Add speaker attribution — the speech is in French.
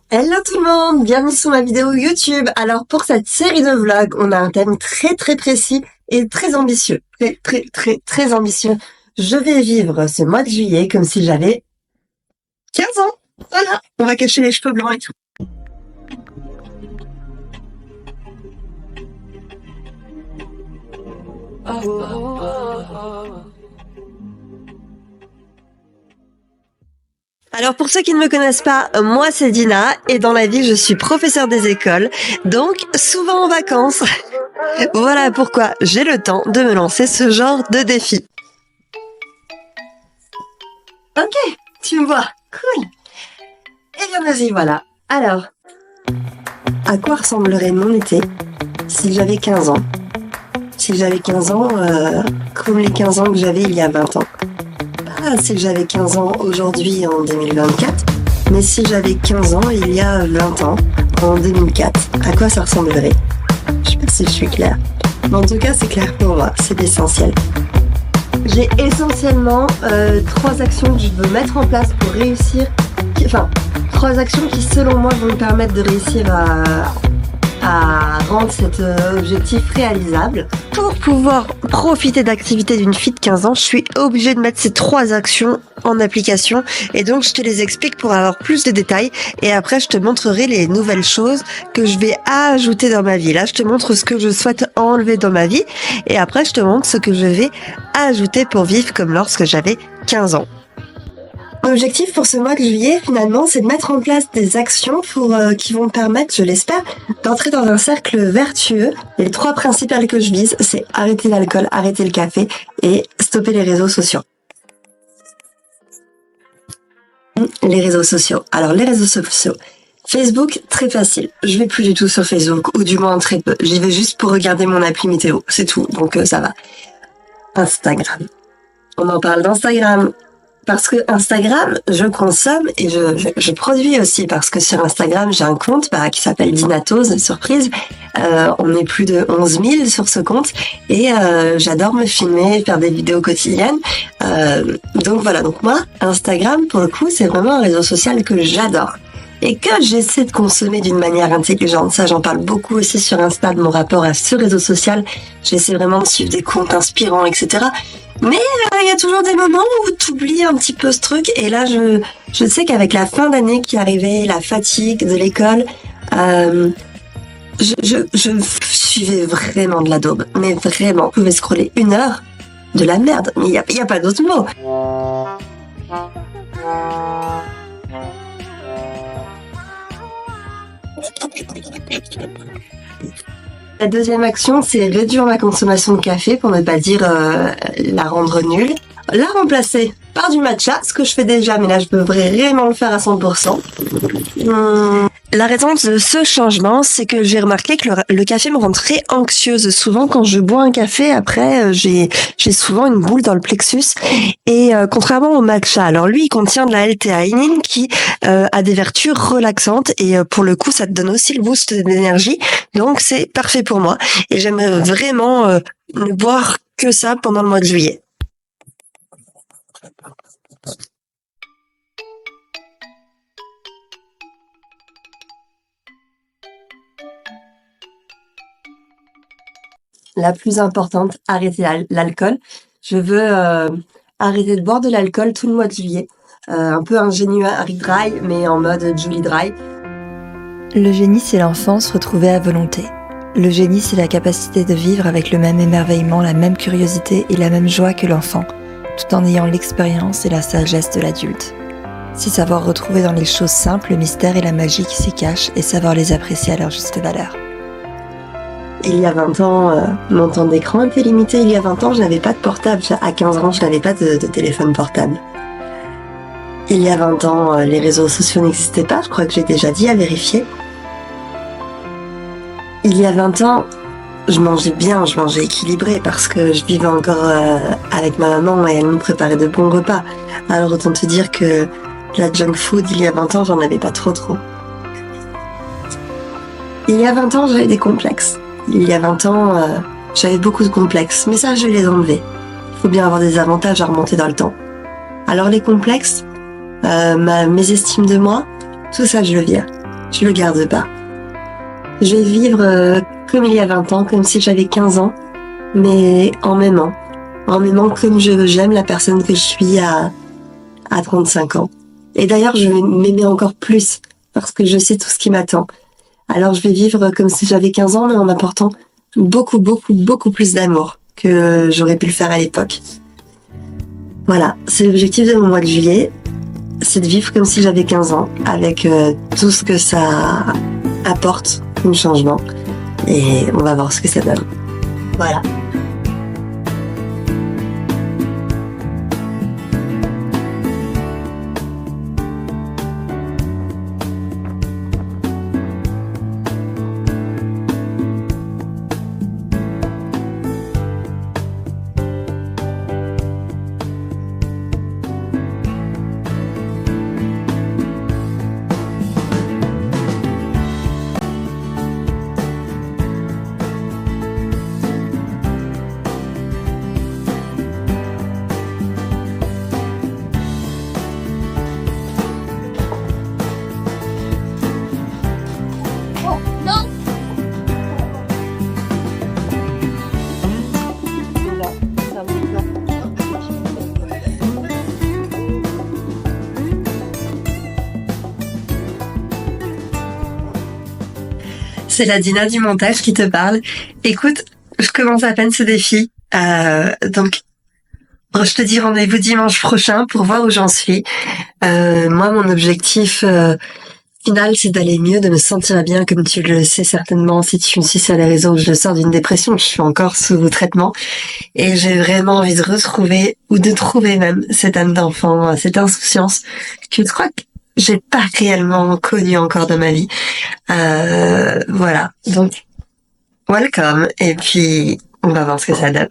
Speaker 1: Hello tout le monde, bienvenue sur ma vidéo YouTube. Alors pour cette série de vlogs, on a un thème très précis et très ambitieux. Très ambitieux. Je vais vivre ce mois de juillet comme si j'avais 15 ans. Voilà, on va cacher les cheveux blancs et tout. Alors pour ceux qui ne me connaissent pas, moi c'est Dina et dans la vie je suis professeure des écoles, donc souvent en vacances. Voilà pourquoi j'ai le temps de me lancer ce genre de défi. Ok, tu me vois, cool. Et bien vas-y, voilà. Alors, à quoi ressemblerait mon été si j'avais 15 ans? Si j'avais 15 ans, comme les 15 ans que j'avais il y a 20 ans. Pas si j'avais 15 ans aujourd'hui en 2024, mais si j'avais 15 ans il y a 20 ans, en 2004, à quoi ça ressemblerait? Je sais pas si je suis claire. Mais en tout cas, c'est clair pour moi, c'est l'essentiel. J'ai essentiellement 3 actions que je veux mettre en place pour réussir. Enfin, 3 actions qui, selon moi, vont me permettre de réussir à rendre cet objectif réalisable. Pour pouvoir profiter d'activités d'une fille de 15 ans, je suis obligée de mettre ces 3 actions en application et donc je te les explique pour avoir plus de détails et après je te montrerai les nouvelles choses que je vais ajouter dans ma vie. Là, je te montre ce que je souhaite enlever dans ma vie et après je te montre ce que je vais ajouter pour vivre comme lorsque j'avais 15 ans. L'objectif pour ce mois de juillet, finalement, c'est de mettre en place des actions qui vont me permettre, je l'espère, d'entrer dans un cercle vertueux. Les 3 principales que je vise, c'est arrêter l'alcool, arrêter le café et stopper les réseaux sociaux. Les réseaux sociaux. Alors, les réseaux sociaux. Facebook, très facile. Je vais plus du tout sur Facebook, ou du moins très peu. J'y vais juste pour regarder mon appli météo, c'est tout, donc ça va. Instagram. On en parle d'Instagram. Parce que Instagram, je consomme et je produis aussi. Parce que sur Instagram, j'ai un compte qui s'appelle Dinatose, surprise. On est plus de 11 000 sur ce compte. Et j'adore me filmer, faire des vidéos quotidiennes. Donc voilà, donc moi, Instagram, pour le coup, c'est vraiment un réseau social que j'adore. Et que j'essaie de consommer d'une manière intelligente. Ça, j'en parle beaucoup aussi sur Insta de mon rapport à ce réseau social. J'essaie vraiment de suivre des comptes inspirants, etc. Mais il y a toujours des moments où tu oublies un petit peu ce truc. Et là, je sais qu'avec la fin d'année qui arrivait, la fatigue de l'école, je suivais vraiment de la daube. Mais vraiment, je pouvais scroller 1 heure de la merde. Mais il y a pas d'autre mot. La deuxième action, c'est réduire ma consommation de café, pour ne pas dire la rendre nulle. La remplacer par du matcha, ce que je fais déjà, mais là je peux vraiment le faire à 100%. La raison de ce changement, c'est que j'ai remarqué que le café me rend très anxieuse. Souvent, quand je bois un café, après, j'ai souvent une boule dans le plexus. Et contrairement au matcha, alors lui, il contient de la L-théanine qui a des vertus relaxantes. Et pour le coup, ça te donne aussi le boost d'énergie. Donc, c'est parfait pour moi. Et j'aimerais vraiment ne boire que ça pendant le mois de juillet. La plus importante, arrêter l'alcool. Je veux arrêter de boire de l'alcool tout le mois de juillet. Un peu un January dry, mais en mode Julie dry.
Speaker 2: Le génie, c'est l'enfance retrouvée à volonté. Le génie, c'est la capacité de vivre avec le même émerveillement, la même curiosité et la même joie que l'enfant, tout en ayant l'expérience et la sagesse de l'adulte. C'est savoir retrouver dans les choses simples le mystère et la magie qui s'y cachent et savoir les apprécier à leur juste valeur.
Speaker 1: Il y a 20 ans, mon temps d'écran était limité. Il y a 20 ans, je n'avais pas de portable. À 15 ans, je n'avais pas de téléphone portable. Il y a 20 ans, les réseaux sociaux n'existaient pas. Je crois que j'ai déjà dit, à vérifier. Il y a 20 ans, je mangeais bien, je mangeais équilibré parce que je vivais encore avec ma maman et elle me préparait de bons repas. Alors autant te dire que la junk food, il y a 20 ans, j'en avais pas trop. Il y a 20 ans, j'avais des complexes. Il y a 20 ans, j'avais beaucoup de complexes, mais ça, je vais les enlever. Il faut bien avoir des avantages à remonter dans le temps. Alors les complexes, mes estimes de moi, tout ça, je le vire. je le garde pas. Je vais vivre comme il y a 20 ans, comme si j'avais 15 ans, mais en m'aimant comme j'aime la personne que je suis à 35 ans. Et d'ailleurs, je vais m'aimer encore plus, parce que je sais tout ce qui m'attend. Alors je vais vivre comme si j'avais 15 ans, mais en apportant beaucoup, beaucoup, beaucoup plus d'amour que j'aurais pu le faire à l'époque. Voilà, c'est l'objectif de mon mois de juillet, c'est de vivre comme si j'avais 15 ans, avec tout ce que ça apporte comme changement. Et on va voir ce que ça donne. Voilà. C'est la Dina du montage qui te parle. Écoute, je commence à peine ce défi. Donc, je te dis rendez-vous dimanche prochain pour voir où j'en suis. Moi, mon objectif final, c'est d'aller mieux, de me sentir bien, comme tu le sais certainement. Si tu me suis sur les réseaux, je sors d'une dépression, je suis encore sous traitement. Et j'ai vraiment envie de retrouver, ou de trouver même, cette âme d'enfant, cette insouciance que je crois que j'ai pas réellement connue encore dans ma vie. Voilà. Donc, welcome. Et puis, on va voir ce que ça donne.